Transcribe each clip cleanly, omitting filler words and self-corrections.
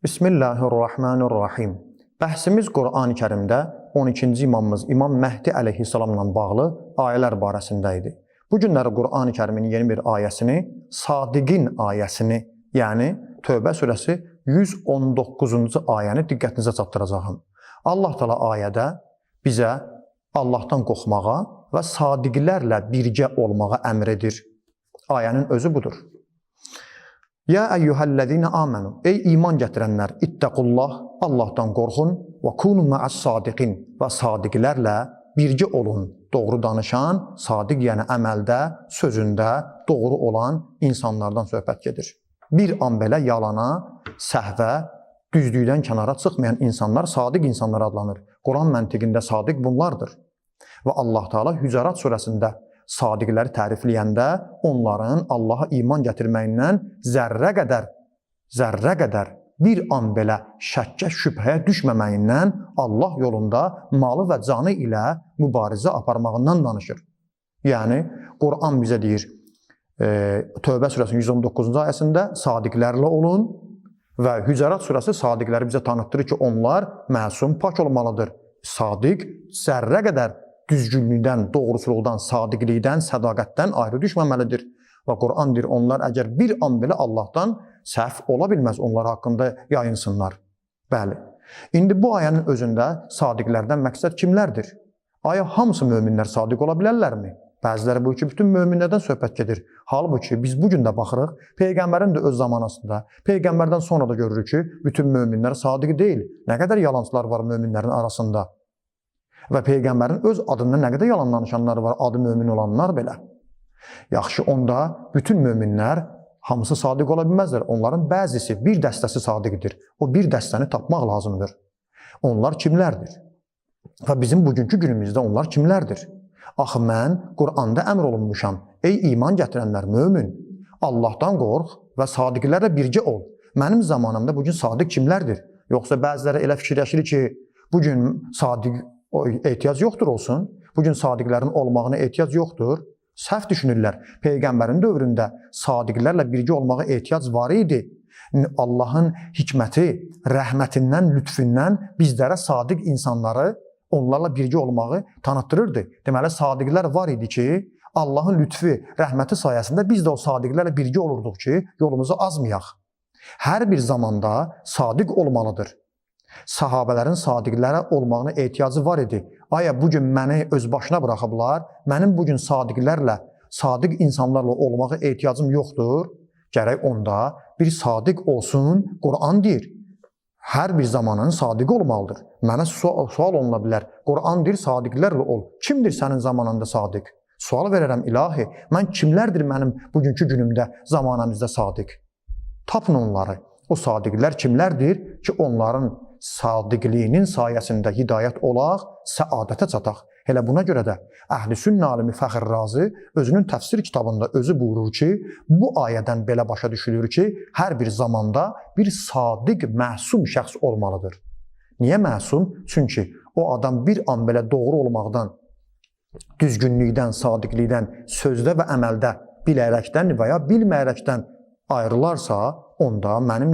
Bismillahirrahmanirrahim. Bəhsimiz Qur'an-ı Kərimdə 12-ci imamımız İmam Məhdi əleyhissalamla bağlı ayələr barəsində idi. Bu günləri Qur'an-ı Kərimin yeni bir ayəsini, Sadiqin ayəsini, yəni Tövbə surəsi 119-cu ayəni diqqətinizə çatdıracağım. Allah Teala ayədə bizə Allahdan qorxmağa və sadiqlərlə birgə olmağa əmr edir. Ayənin özü budur. Ya eyyuhellezine amenu, ey iman gətirənlər, ittəqullah, Allahdan qorxun və kunu ma'as sadiqin və sadiqlərlə birgə olun. Doğru danışan, sadiq yəni əməldə, sözündə doğru olan insanlardan söhbət gedir. Bir an belə yalana, səhvə, düzlükdən kənara çıxmayan insanlar sadiq insanlar adlanır. Quran məntiqində sadiq bunlardır. Və Allah Teala Hücurat surəsində sadiqləri tərifləyəndə onların Allaha iman gətirməyindən zərrə qədər bir an belə şəkkə, şübhəyə düşməməyindən Allah yolunda malı və canı ilə mübarizə aparmağından danışır. Yəni, Quran bizə deyir, Tövbə surəsinin 119-cu ayəsində sadiqlərlə olun və Hücurat surəsi sadiqləri bizə tanıtdırır ki, onlar məsum, pak olmalıdır. Sadiq zərrə qədər düzgünlükdən, doğrusuluqdan, sadiqlikdən, sədaqətdən ayrı düşməməlidir. Və Quran deyir, onlar əgər bir an belə Allahdan səhv ola bilməz, onlar haqqında yayınsınlar. Bəli. İndi bu ayənin özündə sadiqlərdən məqsəd kimlərdir? Aya hamısı möminlər sadiq ola bilərlərmi? Bəziləri bu ki, bütün möminlərdən söhbət gedir. Halbuki biz bugün də baxırıq, Peyğəmbərin də öz zamanasında, Peyğəmbərdən sonra da görürük ki, bütün möminlər sadiq deyil. Nə qədər yalancılar var möminlərin arasında. Və Peyğəmbərin öz adından nə qədər yalan danışanlar var, adı mömin olanlar belə. Yaxşı, onda bütün möminlər hamısı sadiq ola bilməzlər. Onların bəzisi, bir dəstəsi sadiqdir. O bir dəstəni tapmaq lazımdır. Onlar kimlərdir? Və bizim bugünkü günümüzdə onlar kimlərdir? Axı, mən Quranda əmr olunmuşam. Ey iman gətirənlər, mömin, Allahdan qorx və sadiqlərlə birgə ol. Mənim zamanımda bugün sadiq kimlərdir? Yoxsa bəziləri elə fikirləşir ki, bugün sadiq ehtiyac yoxdur olsun. Bugün sadiqlərin olmağına ehtiyac yoxdur. Səhv düşünürlər. Peyğəmbərin dövründə sadiqlərlə birgə olmağa ehtiyac var idi. Allahın hikməti, rəhmətindən, lütfündən bizlərə sadiq insanları, onlarla birgə olmağı tanıtdırırdı. Deməli, sadiqlər var idi ki, Allahın lütfü, rəhməti sayəsində biz də o sadiqlərlə birgə olurduq ki, yolumuzu azmayaq. Hər bir zamanda sadiq olmalıdır. Sahabələrin sadiqlərə olmağına ehtiyacı var idi. Aya, bugün məni öz başına buraxıblar, mənim bugün sadiqlərlə, sadiq insanlarla olmağa ehtiyacım yoxdur. Gərək onda bir sadiq olsun, Quran deyir. Hər bir zamanın sadiq olmalıdır. Mənə sual oluna bilər. Quran deyir, sadiqlərlə ol. Kimdir sənin zamanında sadiq? Sual verərəm, ilahi, mən kimlərdir mənim bugünkü günümdə, zamanımızda sadiq? Tapın onları. O sadiqlər kimlərdir ki, onların sadiqliyinin sayəsində hidayət olaq, səadətə çataq. Elə buna görə də Əhl-i-Sünnə alimi Fəxr Razi özünün təfsir kitabında özü buyurur ki, bu ayədən belə başa düşülür ki, hər bir zamanda bir sadiq, məsum şəxs olmalıdır. Niyə məsum? Çünki o adam bir an belə doğru olmaqdan, düzgünlükdən, sadiqlikdən, sözdə və əməldə bilərəkdən və ya bilməyərəkdən ayrılarsa, onda mən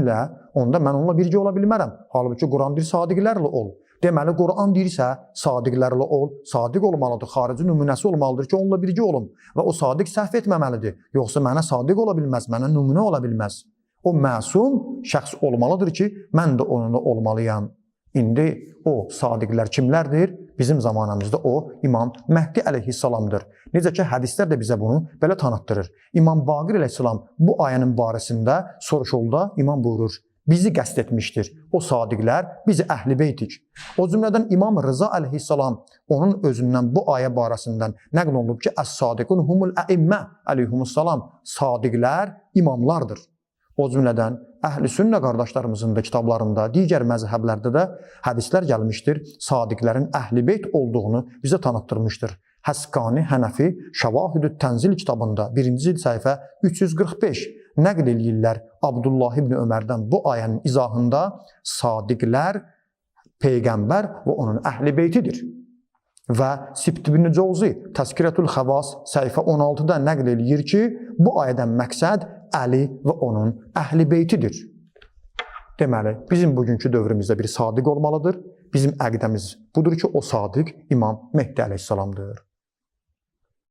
onunla birgə ola bilmərəm. Halbuki Quran deyir, sadiqlərlə ol. Deməli, Quran deyirsə, sadiqlərlə ol, sadiq olmalıdır, xarici nümunəsi olmalıdır ki, onunla birgə olum. Və o sadiq səhv etməməlidir. Yoxsa mənə sadiq ola bilməz, mənə nümunə ola bilməz. O məsum şəxs olmalıdır ki, mən də onunla olmalıyam. İndi o sadiqlər kimlərdir? Bizim zamanımızda o İmam Məhdi əleyhissalamdır. Necə ki, hədislər də bizə bunu belə tanıtdırır. İmam Baqir əleyhissalam bu ayənin barəsində soruşulda İmam buyurur, bizi qəsd etmişdir. O sadiqlər, bizi əhl-i beytik. O cümlədən İmam Rıza əleyhissalam onun özündən bu ayə barəsindən nəql olunub ki, əs-sadiqun humul əimmə əleyhumussalam, sadiqlər imamlardır. O cümlədən Əhl-i-Sünnə qardaşlarımızın da kitablarında, digər məzhəblərdə də hədislər gəlmişdir, sadiqlərin əhl-i beyt olduğunu bizə tanıtdırmışdır. Həsqani Hənəfi Şəvahidü Tənzil kitabında 1-ci cild səhifə 345 nəql eləyirlər Abdullah ibn Ömərdən bu ayənin izahında sadiqlər Peyğəmbər və onun əhl-i beytidir. Və Sibt ibn Cavzi Təzkirətül Xəvas səhifə 16-da nəql eləyir ki, bu ayədən məqsəd Əli və onun əhl-i beytidir. Deməli, bizim bugünkü dövrümüzdə bir sadiq olmalıdır. Bizim əqidəmiz budur ki, o sadiq İmam Mehdi əleyhissalamdır.